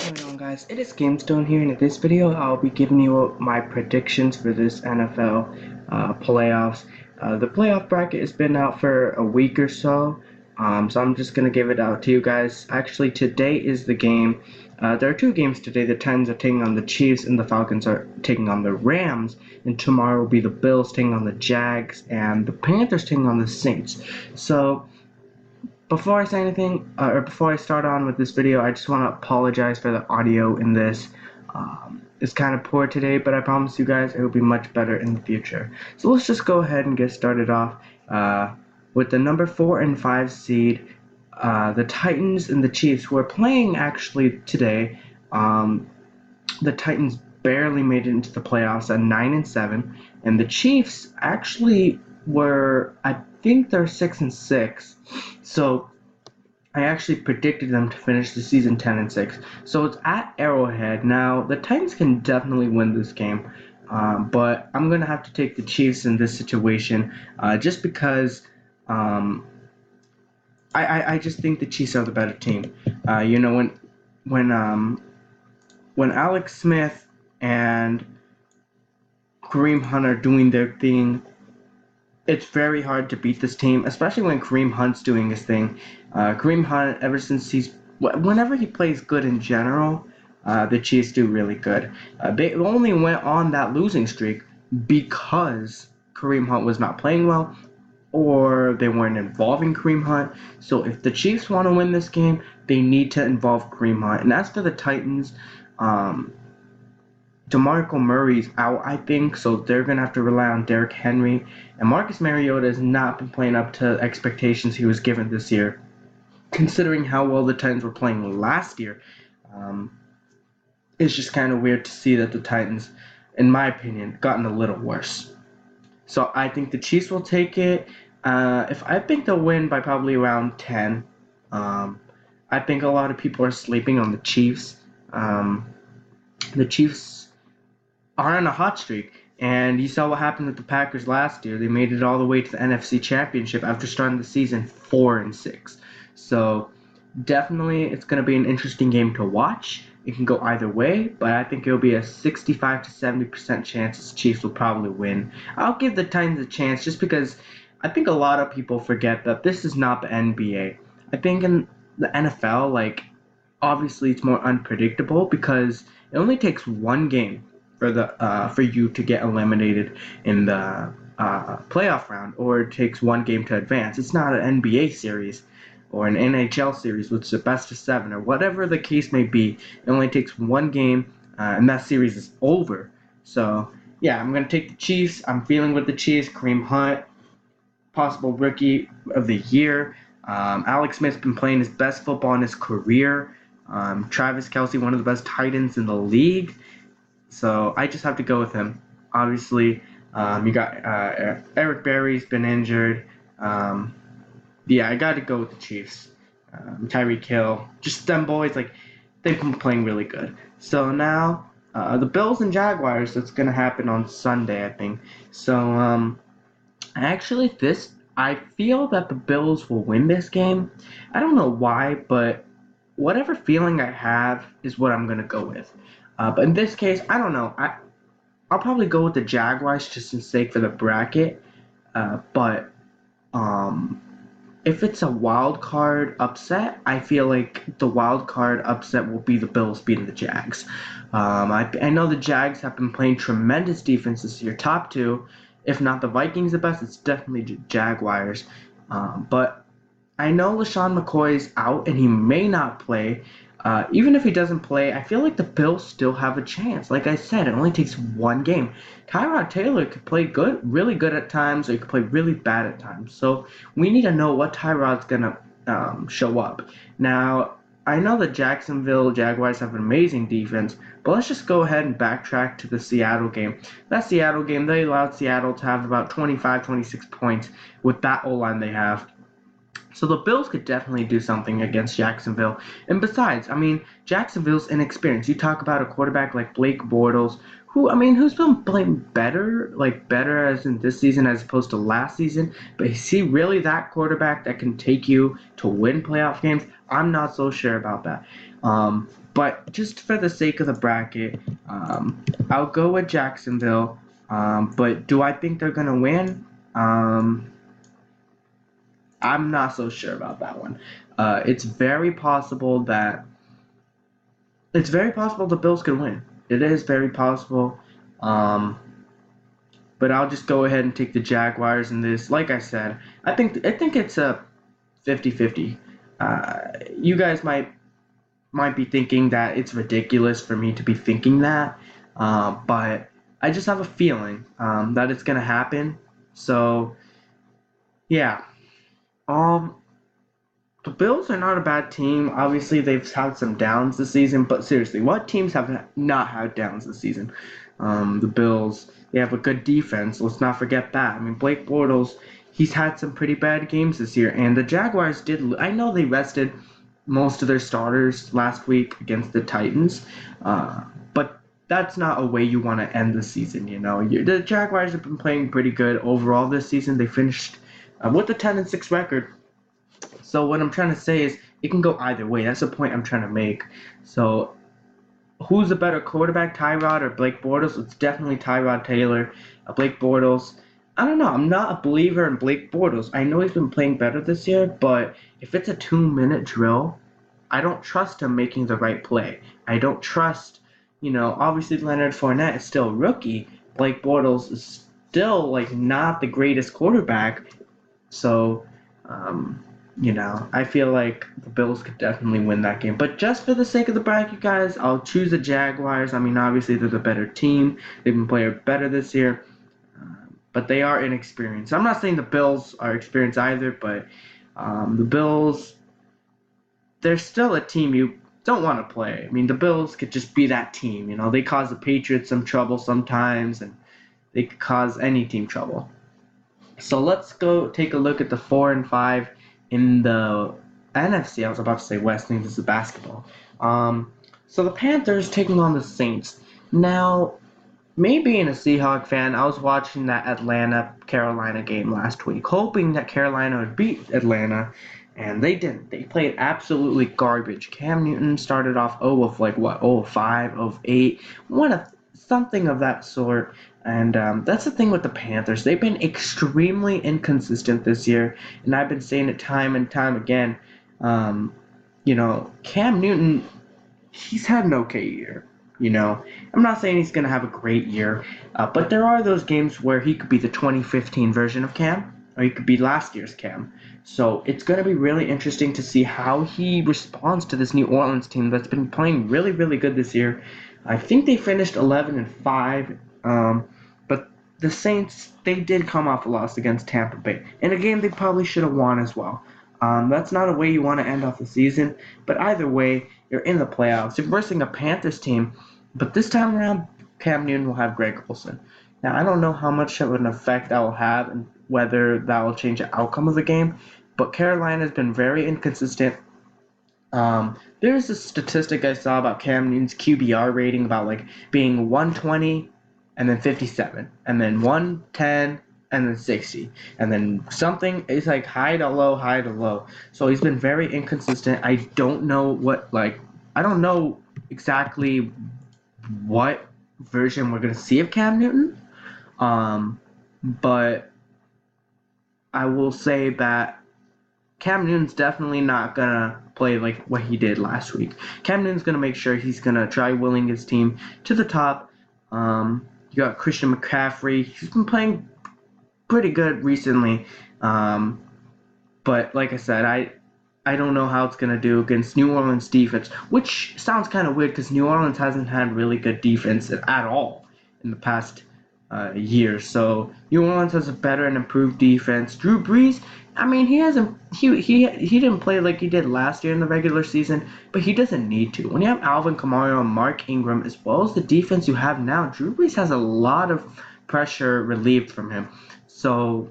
What's going on, guys? It is GameStone here, and in this video I'll be giving you my predictions for this NFL playoffs. The playoff bracket has been out for a week or so, so I'm just going to give it out to you guys. Actually, today is the game. There are two games today. The Titans are taking on the Chiefs, and the Falcons are taking on the Rams, and tomorrow will be the Bills taking on the Jags, and the Panthers taking on the Saints. So before I say anything, or before I start on with this video, I just want to apologize for the audio in this. It's kind of poor today, but I promise you guys it will be much better in the future. So let's just go ahead and get started off with the number 4 and 5 seed, the Titans and the Chiefs, who are playing actually today. The Titans barely made it into the playoffs at 9 and 7, and the Chiefs actually were, I think they're 6 and 6. So I actually predicted them to finish the season 10 and 6. So it's at Arrowhead. Now the Titans can definitely win this game, but I'm gonna have to take the Chiefs in this situation, just because I just think the Chiefs are the better team. When Alex Smith and Kareem Hunt are doing their thing, it's very hard to beat this team, especially when Kareem Hunt's doing his thing. Kareem Hunt, whenever he plays good in general, the Chiefs do really good. They only went on that losing streak because Kareem Hunt was not playing well, or they weren't involving Kareem Hunt. So if the Chiefs want to win this game, they need to involve Kareem Hunt. And as for the Titans, DeMarco Murray's out, I think, so they're going to have to rely on Derrick Henry. And Marcus Mariota has not been playing up to expectations he was given this year. Considering how well the Titans were playing last year, it's just kind of weird to see that the Titans, in my opinion, gotten a little worse. So I think the Chiefs will take it. I think they'll win by probably around 10. I think a lot of people are sleeping on the Chiefs. The Chiefs are on a hot streak, and you saw what happened with the Packers last year. They made it all the way to the NFC Championship after starting the season 4 and 6. So definitely it's going to be an interesting game to watch. It can go either way, but I think it'll be a 65 to 70% chance the Chiefs will probably win. I'll give the Titans a chance just because I think a lot of people forget that this is not the NBA. I think in the NFL, obviously it's more unpredictable because it only takes one game for you to get eliminated in the playoff round, or it takes one game to advance. It's not an NBA series or an NHL series, which is a best of 7 or whatever the case may be. It only takes one game, and that series is over. So yeah, I'm gonna take the Chiefs. I'm feeling with the Chiefs. Kareem Hunt, possible rookie of the year. Alex Smith's been playing his best football in his career. Travis Kelce, one of the best tight ends in the league. So I just have to go with him. Obviously, you got Eric Berry's been injured. Yeah, I got to go with the Chiefs. Tyreek Hill, just them boys, they've been playing really good. So now the Bills and Jaguars, that's gonna happen on Sunday, I think. So actually, I feel that the Bills will win this game. I don't know why, but whatever feeling I have is what I'm gonna go with. But in this case, I don't know. I'll probably go with the Jaguars just in sake for the bracket. But if it's a wild card upset, I feel like the wild card upset will be the Bills beating the Jags. I know the Jags have been playing tremendous defense this year. Top two, if not the Vikings the best, it's definitely Jaguars. But I know LaShawn McCoy's out and he may not play. Even if he doesn't play, I feel like the Bills still have a chance. Like I said, it only takes one game. Tyrod Taylor could play good, really good at times, or he could play really bad at times. So we need to know what Tyrod's going to show up. Now, I know the Jacksonville Jaguars have an amazing defense, but let's just go ahead and backtrack to the Seattle game. That Seattle game, they allowed Seattle to have about 25, 26 points with that O-line they have. So the Bills could definitely do something against Jacksonville. And besides, Jacksonville's inexperienced. You talk about a quarterback like Blake Bortles, who's been playing better as in this season as opposed to last season. But is he really that quarterback that can take you to win playoff games? I'm not so sure about that. But just for the sake of the bracket, I'll go with Jacksonville. But do I think they're gonna win? I'm not so sure about that one. It's very possible that the Bills could win. It is very possible. Um, but I'll just go ahead and take the Jaguars in this. Like I said, I think it's a 50-50. You guys might be thinking that it's ridiculous for me to be thinking that, but I just have a feeling that it's gonna happen. So yeah, um, the Bills are not a bad team. Obviously, they've had some downs this season, but seriously, what teams have not had downs this season? The Bills, they have a good defense. Let's not forget that. I mean, Blake Bortles, he's had some pretty bad games this year, and the Jaguars did. I know they rested most of their starters last week against the Titans, but that's not a way you want to end the season. The Jaguars have been playing pretty good overall this season. They finished with a 10-6 record. So what I'm trying to say is it can go either way. That's the point I'm trying to make. So who's a better quarterback, Tyrod or Blake Bortles? It's definitely Tyrod Taylor. Blake Bortles, I don't know. I'm not a believer in Blake Bortles. I know he's been playing better this year, but if it's a 2-minute drill, I don't trust him making the right play. I don't trust, obviously Leonard Fournette is still a rookie. Blake Bortles is still not the greatest quarterback. So, I feel like the Bills could definitely win that game. But just for the sake of the bracket, guys, I'll choose the Jaguars. I mean, obviously, they're the better team. They've been playing better this year. But they are inexperienced. I'm not saying the Bills are experienced either, but the Bills, they're still a team you don't want to play. I mean, the Bills could just be that team. They cause the Patriots some trouble sometimes, and they could cause any team trouble. So let's go take a look at the 4 and 5 in the NFC. I was about to say West. I think this is basketball. So the Panthers taking on the Saints. Now, me being a Seahawk fan, I was watching that Atlanta-Carolina game last week, hoping that Carolina would beat Atlanta, and they didn't. They played absolutely garbage. Cam Newton started off 0 of 0 of 5, 0 of 8, something of that sort. And that's the thing with the Panthers. They've been extremely inconsistent this year, and I've been saying it time and time again. Cam Newton, he's had an okay year. I'm not saying he's going to have a great year, but there are those games where he could be the 2015 version of Cam, or he could be last year's Cam. So it's going to be really interesting to see how he responds to this New Orleans team that's been playing really, really good this year. I think they finished 11 and 5. But the Saints, they did come off a loss against Tampa Bay in a game they probably should have won as well. That's not a way you want to end off the season, but either way, you're in the playoffs. You're versing a Panthers team, but this time around, Cam Newton will have Greg Olsen. Now, I don't know how much of an effect that will have and whether that will change the outcome of the game, but Carolina has been very inconsistent. There's a statistic I saw about Cam Newton's QBR rating about being 120 and then 57 and then 110 and then 60 and then something is high to low, high to low. So he's been very inconsistent. I don't know I don't know exactly what version we're going to see of Cam Newton. But I will say that Cam Newton's definitely not going to play like what he did last week. Cam Newton's going to make sure he's going to try willing his team to the top. You got Christian McCaffrey. He's been playing pretty good recently. But like I said, I don't know how it's going to do against New Orleans defense, which sounds kind of weird because New Orleans hasn't had really good defense at all in the past year. So New Orleans has a better and improved defense. Drew Brees, I mean, he didn't play like he did last year in the regular season, but he doesn't need to. When you have Alvin Kamara and Mark Ingram, as well as the defense you have now, Drew Brees has a lot of pressure relieved from him. So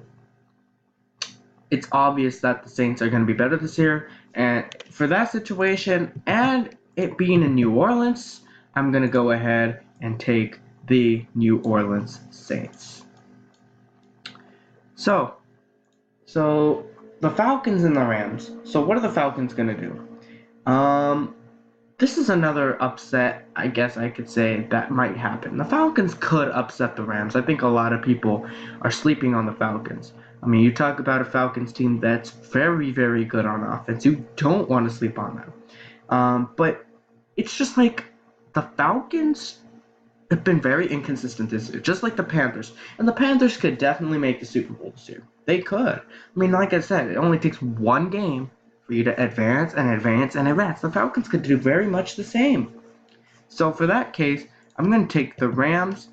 it's obvious that the Saints are going to be better this year. And for that situation, and it being in New Orleans, I'm going to go ahead and take the New Orleans Saints. So the Falcons and the Rams. So what are the Falcons going to do? This is another upset, I guess I could say, that might happen. The Falcons could upset the Rams. I think a lot of people are sleeping on the Falcons. I mean, you talk about a Falcons team that's very, very good on offense. You don't want to sleep on them. But it's just like the Falcons have been very inconsistent this year, just like the Panthers. And the Panthers could definitely make the Super Bowl this year. They could. I mean, like I said, it only takes one game for you to advance and advance and advance. The Falcons could do very much the same. So for that case, I'm going to take the Rams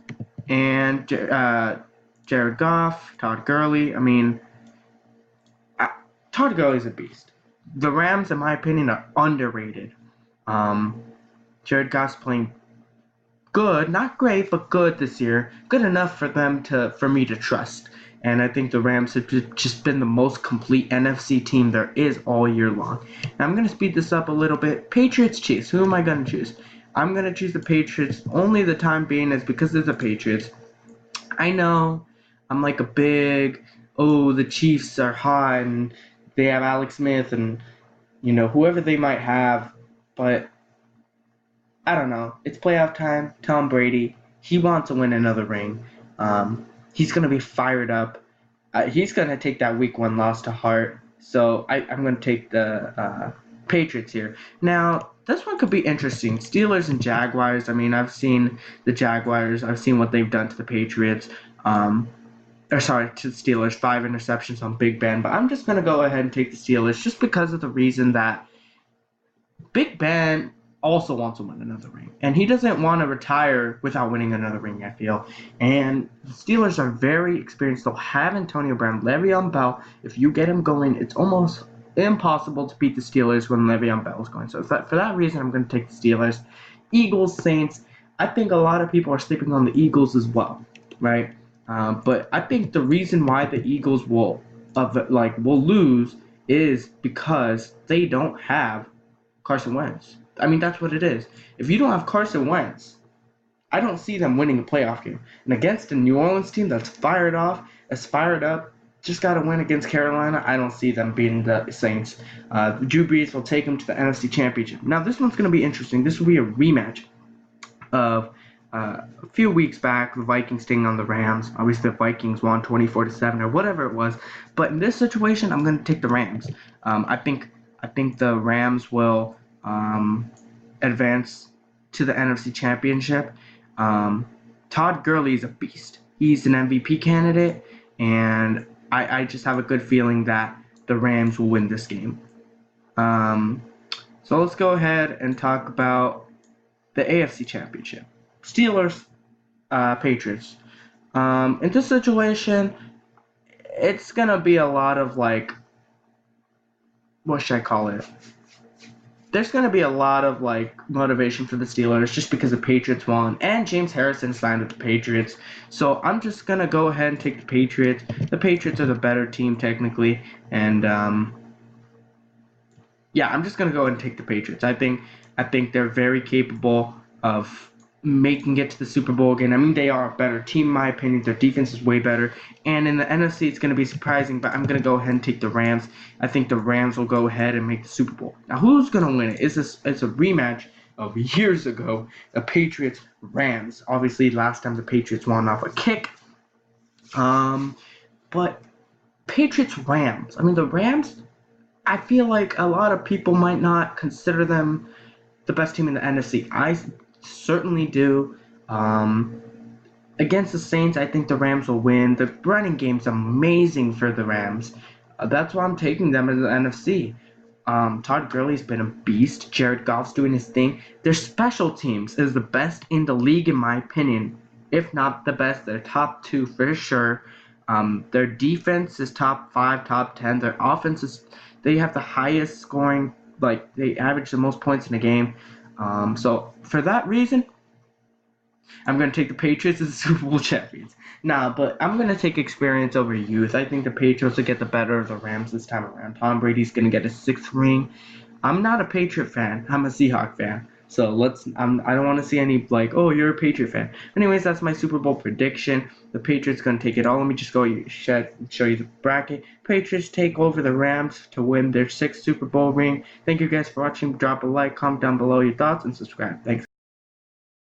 and Jared Goff, Todd Gurley. I mean, uh, Todd Gurley's a beast. The Rams, in my opinion, are underrated. Um, Jared Goff's playing good, not great, but good this year. Good enough for me to trust. And I think the Rams have just been the most complete NFC team there is all year long. Now I'm gonna speed this up a little bit. Patriots, Chiefs. Who am I gonna choose? I'm gonna choose the Patriots. Only the time being is because they're the Patriots. I know I'm like a big the Chiefs are hot and they have Alex Smith and whoever they might have, but I don't know. It's playoff time. Tom Brady, he wants to win another ring. He's going to be fired up. He's going to take that week one loss to heart. So I'm going to take the Patriots here. Now, this one could be interesting. Steelers and Jaguars. I mean, I've seen the Jaguars. I've seen what they've done to the Patriots. To the Steelers. 5 interceptions on Big Ben. But I'm just going to go ahead and take the Steelers just because of the reason that Big Ben also wants to win another ring. And he doesn't want to retire without winning another ring, I feel. And the Steelers are very experienced. They'll have Antonio Brown, Le'Veon Bell. If you get him going, it's almost impossible to beat the Steelers when Le'Veon Bell is going. So for that reason, I'm going to take the Steelers. Eagles, Saints. I think a lot of people are sleeping on the Eagles as well, right? But I think the reason why the Eagles will lose is because they don't have Carson Wentz. I mean, that's what it is. If you don't have Carson Wentz, I don't see them winning a playoff game. And against a New Orleans team that's fired up, just got to win against Carolina, I don't see them beating the Saints. Drew Brees will take them to the NFC Championship. Now, this one's going to be interesting. This will be a rematch of a few weeks back, the Vikings taking on the Rams. Obviously, the Vikings won 24-7 or whatever it was. But in this situation, I'm going to take the Rams. I think the Rams will advance to the NFC Championship. Todd Gurley is a beast. He's an MVP candidate, and I just have a good feeling that the Rams will win this game. So let's go ahead and talk about the AFC Championship. Steelers, Patriots. In this situation, it's going to be a lot of what should I call it? There's going to be a lot of motivation for the Steelers just because the Patriots won and James Harrison signed with the Patriots. So I'm just going to go ahead and take the Patriots. The Patriots are the better team technically, and I'm just going to go ahead and take the Patriots. I think they're very capable of making it to the Super Bowl again. I mean, they are a better team in my opinion. Their defense is way better. And in the NFC, it's going to be surprising, but I'm going to go ahead and take the Rams. I think the Rams will go ahead and make the Super Bowl. Now, who's going to win it? It's a rematch of years ago, the Patriots-Rams. Obviously, last time the Patriots won off a kick. But Patriots-Rams. I mean, the Rams, I feel like a lot of people might not consider them the best team in the NFC. I certainly do. Against the Saints, I think the Rams will win. The running game's amazing for the Rams. That's why I'm taking them as the NFC. Todd Gurley's been a beast. Jared Goff's doing his thing. Their special teams is the best in the league, in my opinion. If not the best, they're top 2 for sure. Their defense is top 5, top 10. Their offense is, they have the highest scoring, they average the most points in a game. So for that reason, I'm going to take the Patriots as the Super Bowl champions. But I'm going to take experience over youth. I think the Patriots will get the better of the Rams this time around. Tom Brady's going to get his 6th ring. I'm not a Patriot fan. I'm a Seahawk fan. So I don't want to see any like, oh, you're a Patriot fan. Anyways, that's my Super Bowl prediction. The Patriots gonna take it all. Let me just show you the bracket. Patriots take over the Rams to win their 6th Super Bowl ring. Thank you guys for watching. Drop a like, comment down below your thoughts, and subscribe. Thanks.